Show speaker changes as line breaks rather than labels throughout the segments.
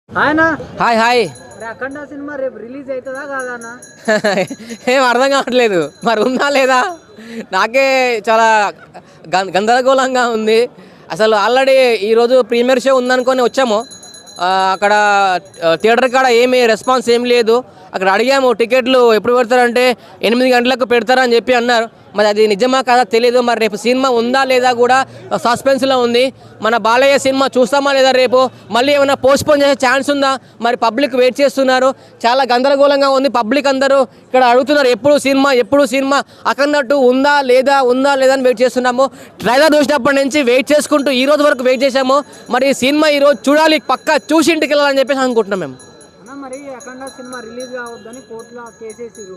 ఆయన
hi hi
అఖండ cinema రేపు release అవుతుందా కాదన్నా?
ఏం అర్థం కావట్లేదు, మరి ఉందా లేదా? నాకే చాలా గందరగోళంగా ఉంది. అసలు ఆల్రెడీ ఈరోజు ప్రీమియర్ షో ఉందనుకొని వచ్చాము. అక్కడ థియేటర్ కాడ ఏమీ రెస్పాన్స్ ఏం లేదు. అక్కడ అడిగాము టికెట్లు ఎప్పుడు పెడతారంటే 8 గంటలకు పెడతారని చెప్పి అన్నారు. మరి అది నిజమా కాదా తెలియదు. మరి రేపు సినిమా ఉందా లేదా కూడా సస్పెన్స్లో ఉంది. మన బాలయ్య సినిమా చూస్తామా లేదా, రేపు మళ్ళీ ఏమైనా పోస్ట్పోన్ చేసే ఛాన్స్ ఉందా? మరి పబ్లిక్ వెయిట్ చేస్తున్నారు. చాలా గందరగోళంగా ఉంది. పబ్లిక్ అందరూ ఇక్కడ అడుగుతున్నారు ఎప్పుడు సినిమా అక్కడన్నట్టు ఉందా లేదా అని వెయిట్ చేస్తున్నాము. ట్రైలర్ చూసినప్పటి నుంచి వెయిట్ చేసుకుంటూ ఈ రోజు వరకు వెయిట్ చేశాము. మరి సినిమా ఈరోజు చూడాలి, పక్కా చూసి ఇంటికి వెళ్ళాలని చెప్పేసి అనుకుంటున్నాం మేము.
మరి అఖండ సినిమా రిలీజ్ కావద్దని కోర్టులో కేసేసారు,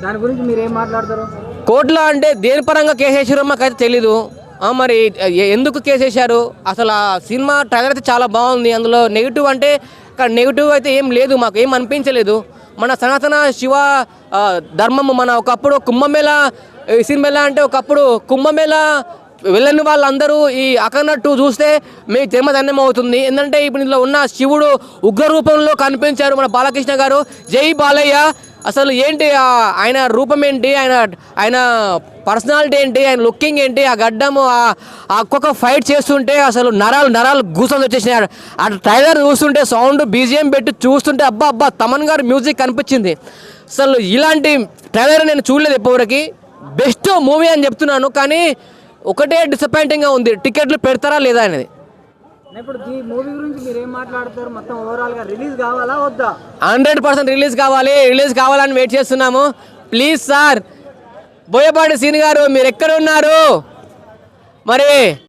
దాని గురించి మీరు ఏం మాట్లాడతారు?
కోర్టులో అంటే దేని పరంగా కేసేసారో మాకైతే తెలీదు. మరి ఎందుకు కేసేశారు? అసలు ఆ సినిమా ట్రైలర్ అయితే చాలా బాగుంది. అందులో నెగిటివ్ అంటే నెగిటివ్ అయితే ఏం లేదు, మాకు ఏం అనిపించలేదు. మన సనాతన శివ ధర్మము, మన ఒకప్పుడు కుంభమేళ సినిమా ఎలా అంటే ఒకప్పుడు కుంభమేళ వెళ్ళని వాళ్ళందరూ ఈ అఖండ 2 చూస్తే మీకు జన్మధన్యం అవుతుంది. ఎందుకంటే ఇప్పుడు ఇందులో ఉన్న శివుడు ఉగ్ర రూపంలో కనిపించారు మన బాలకృష్ణ గారు. జై బాలయ్య. అసలు ఏంటి ఆయన రూపం ఏంటి, ఆయన పర్సనాలిటీ ఏంటి, ఆయన లుకింగ్ ఏంటి, ఆ గడ్డము, ఒక్కొక్క ఫైట్ చేస్తుంటే అసలు నరాలు గూసలు వచ్చేసినాయి. ఆ ట్రైలర్ చూస్తుంటే సౌండ్ బీజిఎం పెట్టి చూస్తుంటే అబ్బా తమన్ గారు మ్యూజిక్ కనిపించింది. అసలు ఇలాంటి ట్రైలర్ నేను చూడలేదు ఎప్పటివరకు. బెస్ట్ మూవీ అని చెప్తున్నాను, కానీ ఒకటే డిసప్పాయింటింగ్గా ఉంది, టికెట్లు పెడతారా లేదా అనేది.
ఇప్పుడు ఈ మూవీ గురించి మీరు ఏం మాట్లాడతారు? మొత్తం ఓవరాల్గా రిలీజ్ కావాలా వద్దా?
100% రిలీజ్ కావాలని వెయిట్ చేస్తున్నాము. ప్లీజ్ సార్, బోయపాటి సీన్ గారు మీరు ఎక్కడ ఉన్నారు? మరి